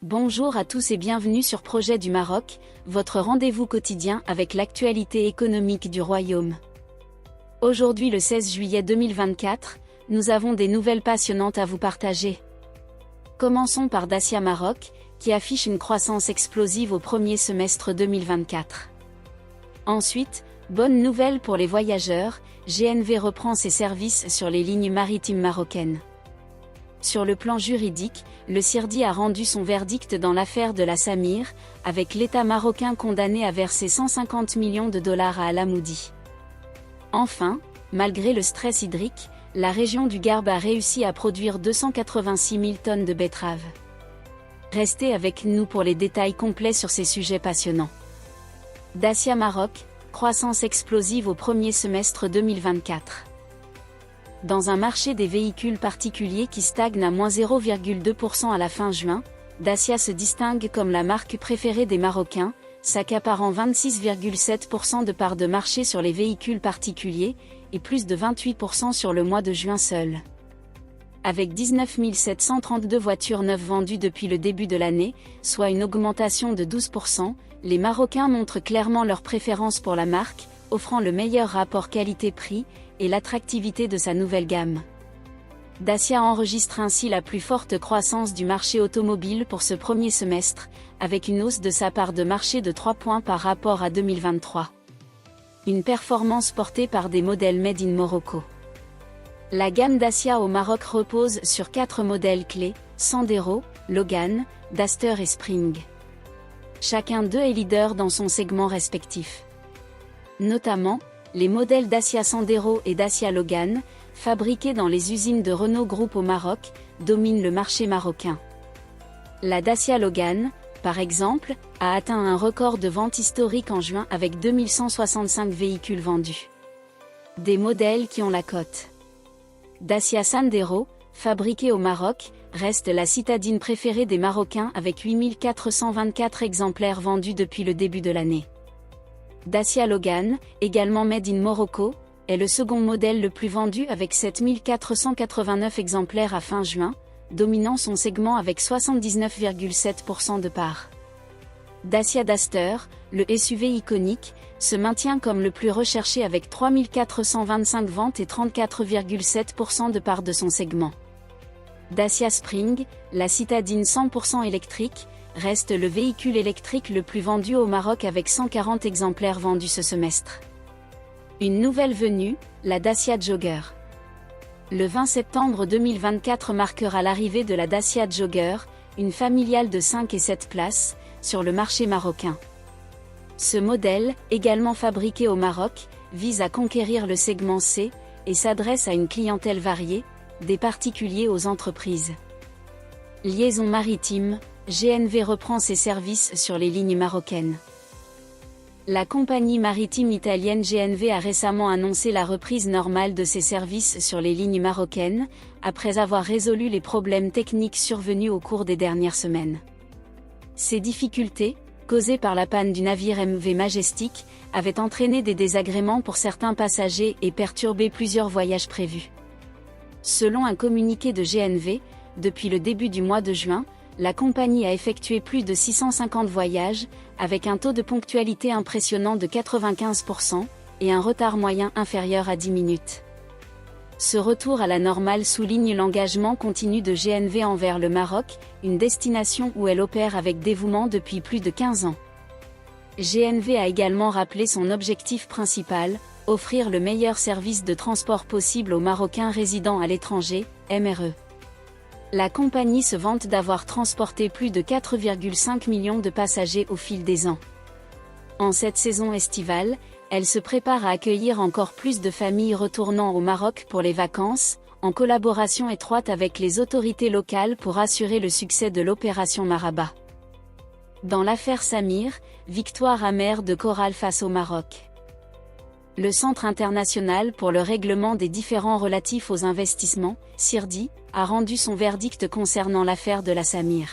Bonjour à tous et bienvenue sur Projet du Maroc, votre rendez-vous quotidien avec l'actualité économique du Royaume. Aujourd'hui le 16 juillet 2024, nous avons des nouvelles passionnantes à vous partager. Commençons par Dacia Maroc, qui affiche une croissance explosive au premier semestre 2024. Ensuite, bonne nouvelle pour les voyageurs, GNV reprend ses services sur les lignes maritimes marocaines. Sur le plan juridique, le CIRDI a rendu son verdict dans l'affaire de la Samir, avec l'État marocain condamné à verser 150 millions de dollars à Alamoudi. Enfin, malgré le stress hydrique, la région du Garb a réussi à produire 286 000 tonnes de betteraves. Restez avec nous pour les détails complets sur ces sujets passionnants. Dacia Maroc, croissance explosive au premier semestre 2024. Dans un marché des véhicules particuliers qui stagne à moins 0,2% à la fin juin, Dacia se distingue comme la marque préférée des Marocains, s'accaparant 26,7% de part de marché sur les véhicules particuliers, et plus de 28% sur le mois de juin seul. Avec 19 732 voitures neuves vendues depuis le début de l'année, soit une augmentation de 12%, les Marocains montrent clairement leur préférence pour la marque, offrant le meilleur rapport qualité-prix, et l'attractivité de sa nouvelle gamme. Dacia enregistre ainsi la plus forte croissance du marché automobile pour ce premier semestre, avec une hausse de sa part de marché de 3 points par rapport à 2023. Une performance portée par des modèles made in Morocco. La gamme Dacia au Maroc repose sur 4 modèles clés, Sandero, Logan, Duster et Spring. Chacun d'eux est leader dans son segment respectif. Notamment, les modèles Dacia Sandero et Dacia Logan, fabriqués dans les usines de Renault Group au Maroc, dominent le marché marocain. La Dacia Logan, par exemple, a atteint un record de vente historique en juin avec 2165 véhicules vendus. Des modèles qui ont la cote. Dacia Sandero, fabriquée au Maroc, reste la citadine préférée des Marocains avec 8424 exemplaires vendus depuis le début de l'année. Dacia Logan, également made in Morocco, est le second modèle le plus vendu avec 7489 exemplaires à fin juin, dominant son segment avec 79,7% de part. Dacia Duster, le SUV iconique, se maintient comme le plus recherché avec 3425 ventes et 34,7% de part de son segment. Dacia Spring, la citadine 100% électrique, reste le véhicule électrique le plus vendu au Maroc avec 140 exemplaires vendus ce semestre. Une nouvelle venue, la Dacia Jogger. Le 20 septembre 2024 marquera l'arrivée de la Dacia Jogger, une familiale de 5 et 7 places, sur le marché marocain. Ce modèle, également fabriqué au Maroc, vise à conquérir le segment C, et s'adresse à une clientèle variée, des particuliers aux entreprises. Liaison maritime, GNV reprend ses services sur les lignes marocaines. La compagnie maritime italienne GNV a récemment annoncé la reprise normale de ses services sur les lignes marocaines, après avoir résolu les problèmes techniques survenus au cours des dernières semaines. Ces difficultés, causées par la panne du navire MV Majestic, avaient entraîné des désagréments pour certains passagers et perturbé plusieurs voyages prévus. Selon un communiqué de GNV, depuis le début du mois de juin, la compagnie a effectué plus de 650 voyages, avec un taux de ponctualité impressionnant de 95%, et un retard moyen inférieur à 10 minutes. Ce retour à la normale souligne l'engagement continu de GNV envers le Maroc, une destination où elle opère avec dévouement depuis plus de 15 ans. GNV a également rappelé son objectif principal, offrir le meilleur service de transport possible aux Marocains résidant à l'étranger, MRE. La compagnie se vante d'avoir transporté plus de 4,5 millions de passagers au fil des ans. En cette saison estivale, elle se prépare à accueillir encore plus de familles retournant au Maroc pour les vacances, en collaboration étroite avec les autorités locales pour assurer le succès de l'opération Maraba. Dans l'affaire Samir, victoire amère de Coral face au Maroc. Le Centre international pour le règlement des différends relatifs aux investissements, CIRDI, a rendu son verdict concernant l'affaire de la Samir.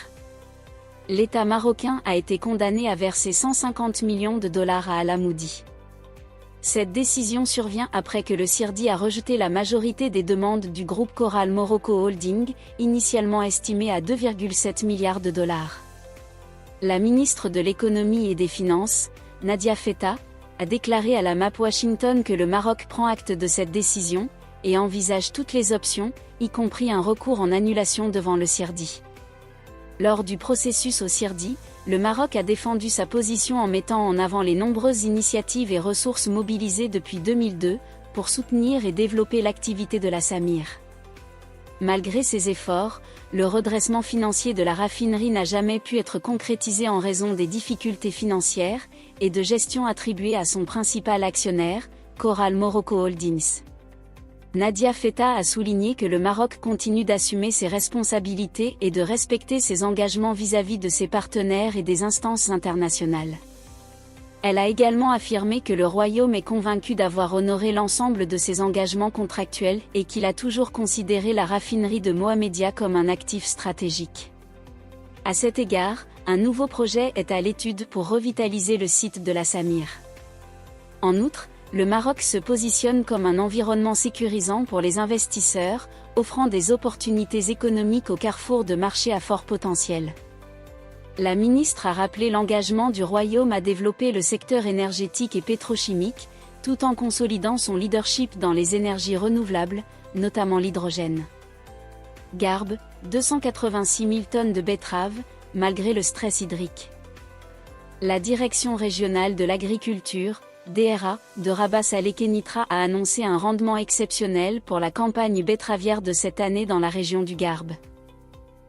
L'État marocain a été condamné à verser 150 millions de dollars à Alamoudi. Cette décision survient après que le CIRDI a rejeté la majorité des demandes du groupe Coral Morocco Holding, initialement estimées à 2,7 milliards de dollars. La ministre de l'Économie et des Finances, Nadia Feta, a déclaré à la MAP Washington que le Maroc prend acte de cette décision et envisage toutes les options, y compris un recours en annulation devant le CIRDI. Lors du processus au CIRDI, le Maroc a défendu sa position en mettant en avant les nombreuses initiatives et ressources mobilisées depuis 2002 pour soutenir et développer l'activité de la Samir. Malgré ces efforts, le redressement financier de la raffinerie n'a jamais pu être concrétisé en raison des difficultés financières et de gestion attribuées à son principal actionnaire, Coral Morocco Holdings. Nadia Feta a souligné que le Maroc continue d'assumer ses responsabilités et de respecter ses engagements vis-à-vis de ses partenaires et des instances internationales. Elle a également affirmé que le Royaume est convaincu d'avoir honoré l'ensemble de ses engagements contractuels et qu'il a toujours considéré la raffinerie de Mohammedia comme un actif stratégique. À cet égard, un nouveau projet est à l'étude pour revitaliser le site de la Samir. En outre, le Maroc se positionne comme un environnement sécurisant pour les investisseurs, offrant des opportunités économiques au carrefour de marchés à fort potentiel. La ministre a rappelé l'engagement du Royaume à développer le secteur énergétique et pétrochimique, tout en consolidant son leadership dans les énergies renouvelables, notamment l'hydrogène. Garbe, 286 000 tonnes de betteraves, malgré le stress hydrique. La Direction régionale de l'agriculture, DRA, de Rabat Salé Kenitra a annoncé un rendement exceptionnel pour la campagne betteravière de cette année dans la région du Garbe.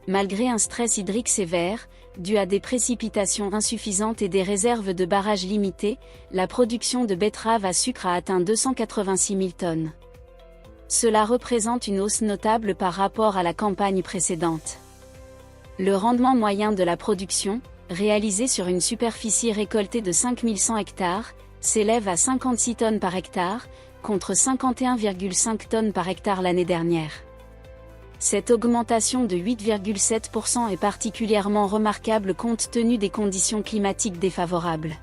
Malgré un stress hydrique sévère, dû à des précipitations insuffisantes et des réserves de barrages limitées, la production de betteraves à sucre a atteint 286 000 tonnes. Cela représente une hausse notable par rapport à la campagne précédente. Le rendement moyen de la production, réalisé sur une superficie récoltée de 5100 hectares, s'élève à 56 tonnes par hectare, contre 51,5 tonnes par hectare l'année dernière. Cette augmentation de 8,7% est particulièrement remarquable compte tenu des conditions climatiques défavorables.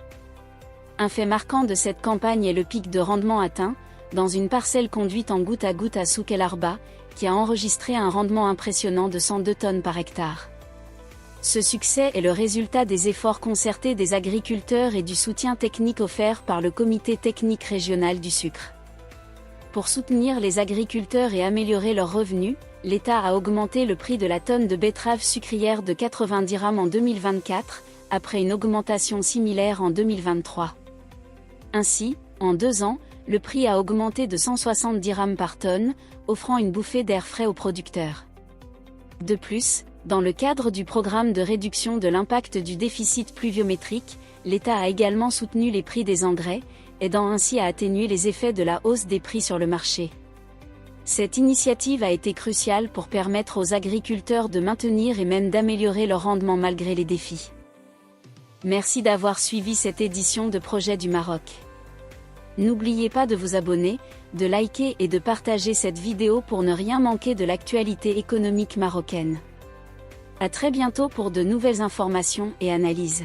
Un fait marquant de cette campagne est le pic de rendement atteint, dans une parcelle conduite en goutte à Souk El Arba, qui a enregistré un rendement impressionnant de 102 tonnes par hectare. Ce succès est le résultat des efforts concertés des agriculteurs et du soutien technique offert par le Comité technique régional du sucre. Pour soutenir les agriculteurs et améliorer leurs revenus, l'État a augmenté le prix de la tonne de betterave sucrière de 90 dirhams en 2024, après une augmentation similaire en 2023. Ainsi, en 2 ans, le prix a augmenté de 160 dirhams par tonne, offrant une bouffée d'air frais aux producteurs. De plus, dans le cadre du programme de réduction de l'impact du déficit pluviométrique, l'État a également soutenu les prix des engrais, aidant ainsi à atténuer les effets de la hausse des prix sur le marché. Cette initiative a été cruciale pour permettre aux agriculteurs de maintenir et même d'améliorer leur rendement malgré les défis. Merci d'avoir suivi cette édition de Projet du Maroc. N'oubliez pas de vous abonner, de liker et de partager cette vidéo pour ne rien manquer de l'actualité économique marocaine. À très bientôt pour de nouvelles informations et analyses.